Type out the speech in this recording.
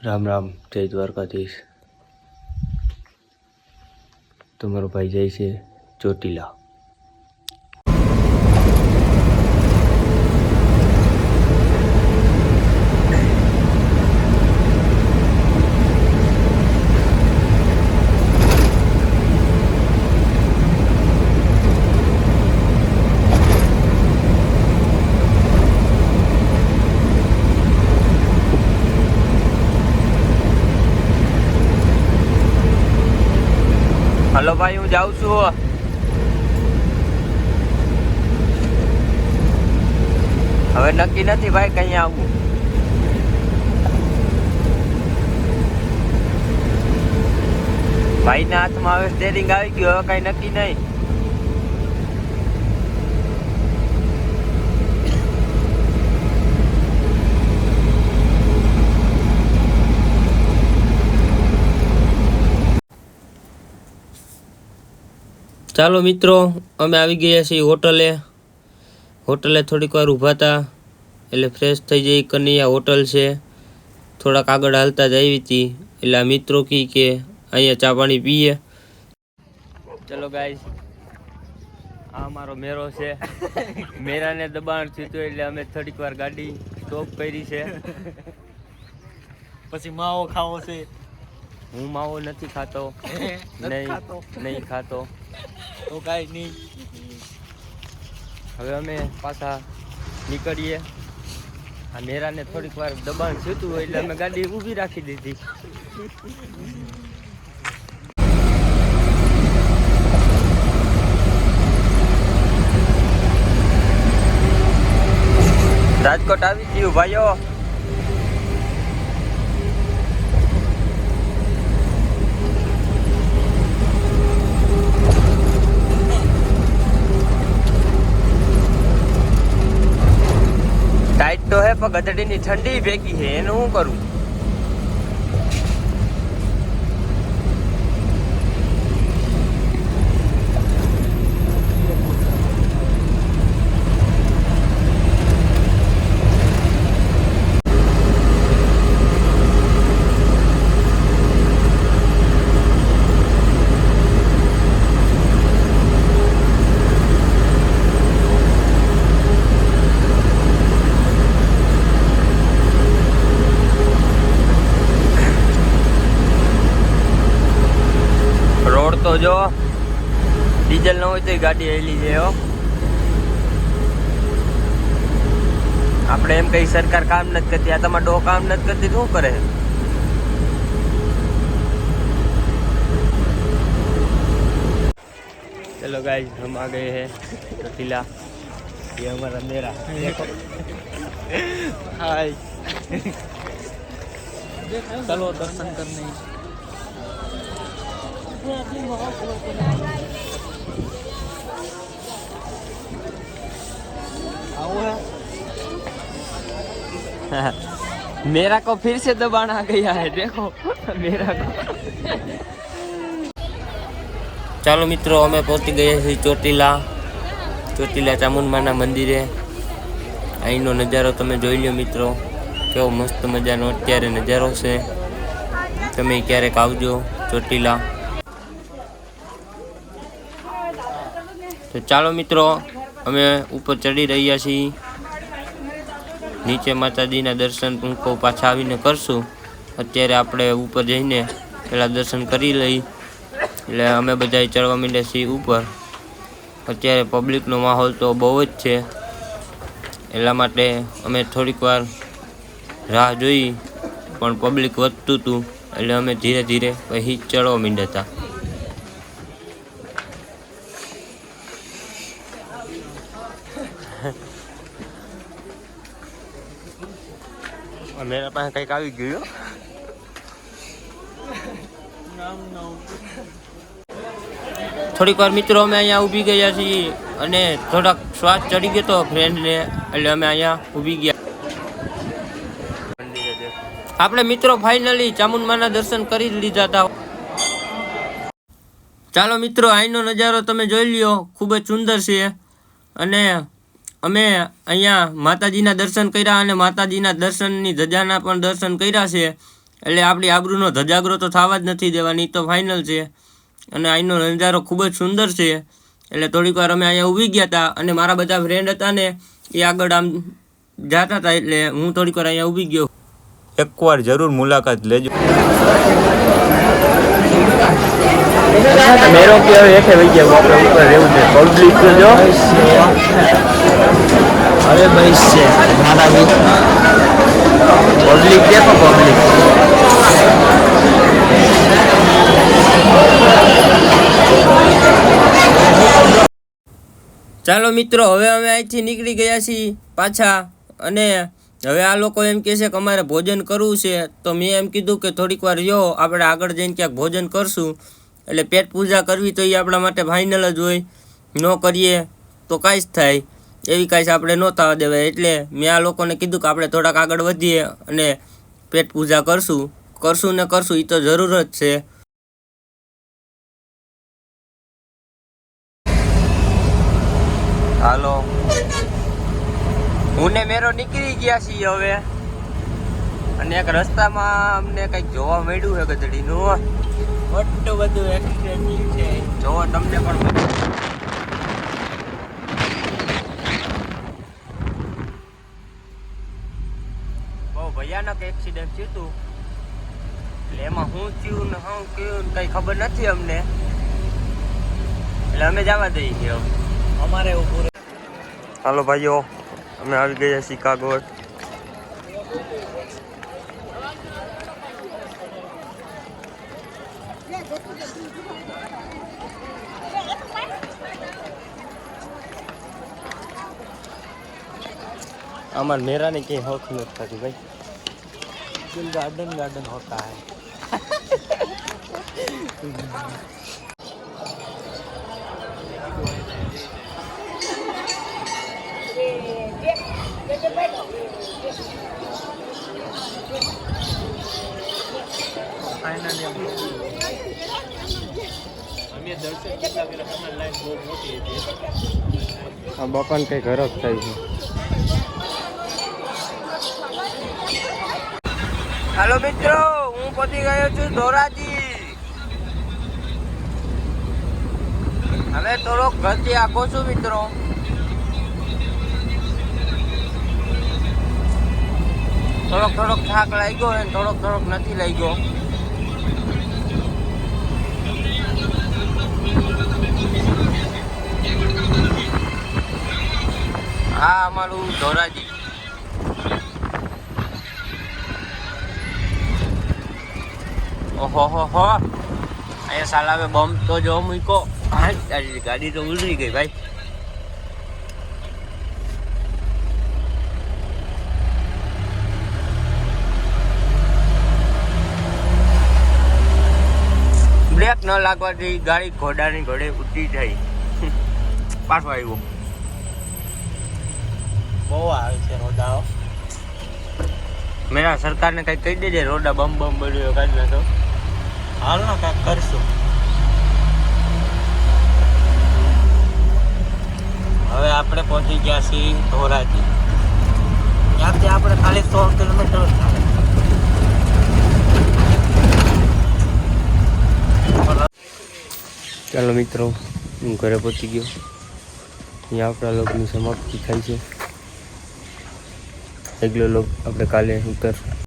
રામ રામ, જય દ્વારકાધીશ. તમારો ભાઈ જાય છે ચોટીલા. હલો ભાઈ, હું જાઉં છું. હવે નક્કી નથી ભાઈ કઈ આવું. ભાઈના હાથમાં હવે સ્ટેરિંગ આવી ગયું, હવે કઈ નક્કી નહીં. ચાલો મિત્રો, અમે આવી ગયા છીએ હોટલે થોડીક વાર ઊભા હતા એટલે ફ્રેશ થઈ જઈ. કનૈયા હોટલ છે, થોડાક આગળ હાલતા જ આવી હતી એટલે આ મિત્રો કી કે અહીંયા ચા પાણી પીએ. ચલો ગાઈસ, આ અમારો મેરો છે. મેરાને દબાણ થયું હતું એટલે અમે થોડીક વાર ગાડી સ્ટોપ કરી છે. પછી માવો ખાવો છે. હું માવો નથી ખાતો. નહીં ખાતો તો કાઈ નહીં. હવે અમે પાછા નીકળીએ. આ મેરાને થોડીક વાર દબાણ થયું એટલે અમે ગાડી ઊભી રાખી દીધી. રાજકોટ આવી ગયું ભાઈઓ. ટાઈટ તો હે પણ ગધડીની ઠંડી ભેગી છે, એનું શું કરું? તો જો ડીઝલ ન હોય તો ગાડી હેલી છે. આપણે એમ કઈ સરકાર કામ નથી કરતી, આ તમારે ડો કામ નથી કરતી, શું કરે? चलो गाइस, हम आ गए हैं चोटीला. ये हमारा मेरा हाय. चलो दर्शन करने. मेरा को फिर से दबाण आ गया है, देखो मेरा को. ચાલો મિત્રો, અમે પહોંચી ગયા છીએ ચોટીલા ચામુંડમાના મંદિરે. અહીંનો નજારો તમે જોઈ લો મિત્રો, કેવો મસ્ત મજાનો અત્યારે નજારો છે. તમે ક્યારેક આવજો ચોટીલા. તો ચાલો મિત્રો, અમે ઉપર ચડી રહ્યા છીએ. નીચે માતાજીના દર્શન ટૂંકો પાછા આવીને કરશું. અત્યારે આપણે ઉપર જઈને પહેલાં દર્શન કરી લઈ એટલે અમે બધા ચડવા માંડ્યા છીએ ઉપર. અત્યારે પબ્લિકનો માહોલ તો બહુ જ છે, એટલા માટે અમે થોડીક વાર રાહ જોઈ, પણ પબ્લિક વધતું હતું એટલે અમે ધીરે ધીરે પછી ચડવા માંડ્યા હતા. મેરા પાસે કંઈક આવી ગયું. થોડીક વાર મિત્રો અમે અહીંયા ઊભી ગયા છીએ અને થોડાક શ્વાસ ચડી ગયો તો ફ્રેન્ડને, એટલે અમે અહીંયા ઊભી ગયા. આપણે મિત્રો ફાઇનલી ચામુંડમાના દર્શન કરી લીધા હતા. ચાલો મિત્રો, અહીંનો નજારો તમે જોઈ લ્યો, ખૂબ જ સુંદર છે. અને અમે અહીંયા માતાજીના દર્શન કર્યા અને માતાજીના દર્શનની ધજાના પણ દર્શન કર્યા છે. એટલે આપણી આબરૂનો ધજાગરો તો થવા જ નથી દેવાની, તો ફાઇનલ છે. અને અહીંનો નજારો ખૂબ જ સુંદર છે. એટલે થોડીક વાર અમે અહીંયા ઊભી ગયા હતા અને મારા બધા ફ્રેન્ડ હતા ને એ આગળ આમ જતા હતા, એટલે હું થોડીક વાર અહીંયા ઊભી ગયો. એકવાર જરૂર મુલાકાત લેજો. મેરો કે હવે એકે વઈ ગયા આપણે ઉપર રહેવું છે. પબ્લિક તો જો अरे भाई से हमारा भी પબ્લિક દેખો પબ્લિક. ચાલો મિત્રો, હવે અમે અહીંથી નીકળી ગયા છીએ પાછા. અને હવે આ લોકો એમ કહે છે કે અમારે ભોજન કરવું છે, તો મેં એમ કીધું કે થોડીક વાર જો આપણે આગળ જઈને ક્યાંક ભોજન કરશું. એટલે પેટ પૂજા કરવી તો એ આપણા માટે ફાઇનલ જ હોય, ન કરીએ તો કાંઈ જ થાય, એવી કાંઈ આપણે ન થવા દેવાય. એટલે મેં આ લોકોને કીધું કે આપણે થોડાક આગળ વધીએ અને પેટ પૂજા કરશું ને કરશું, એ તો જરૂર જ છે. હાલો, હું ને મેરો નીકળી ગયા છીએ હવે. અને એક રસ્તામાં અમને કંઈક જોવા મળ્યું છે ગધડીનું. મોટું બધું એક્સિડન્ટ છે. જોવો તમને પણ બહુ ભયાનક એક્સિડન્ટ થયું હતું. એટલે એમાં શું થયું ને શું થયું કઈ ખબર નથી અમને, એટલે અમે જવા દઈએ છીએ. અમારે ઊભું હાલો ભાઈઓ, અમે આવી ગયા છીએ કાગળ. અમાર મેરા ને કઈ હક નથી થતી ભાઈ. गार्डन गार्डन होता है. આ બાપાને કઈ ઘર જ થાય છે. હાલો મિત્રો, હું પહોંચી ગયો છું ધોરાજી. હવે થોડોક ઘરથી આખો છું મિત્રો. થોડોક થાક લાગ્યો અને થોડોક નથી લાગ્યો. હા, અમારું ધોરાજી. ઓહો હો હો, અહીંયા સાલાવે બમ તો જો મૂકો. ગાડી તો ઉલરી ગઈ ભાઈ. બ્રેક ન લાગવાથી ગાડી ઘોડાની ઘોડે ઉડી જાય. પાછો આવ્યો. બહુ આવે છે રોડાઓ. મેરા સરકારને કઈ કહી દેજે, રોડા બમ બળ્યો કાઢી નાખો. હાલ ના કાંઈક કરશું. હવે આપણે પહોંચી ગયા છીએ ધોરાજી. ત્યાંથી આપણે ખાલી 100 કિલોમીટર થાય. ચાલો મિત્રો, હું ઘરે પહોંચી ગયો. અહીંયા આપણા લોગની સમાપ્તિ થાય છે. આગલો લોગ આપણે કાલે ઉતરશું.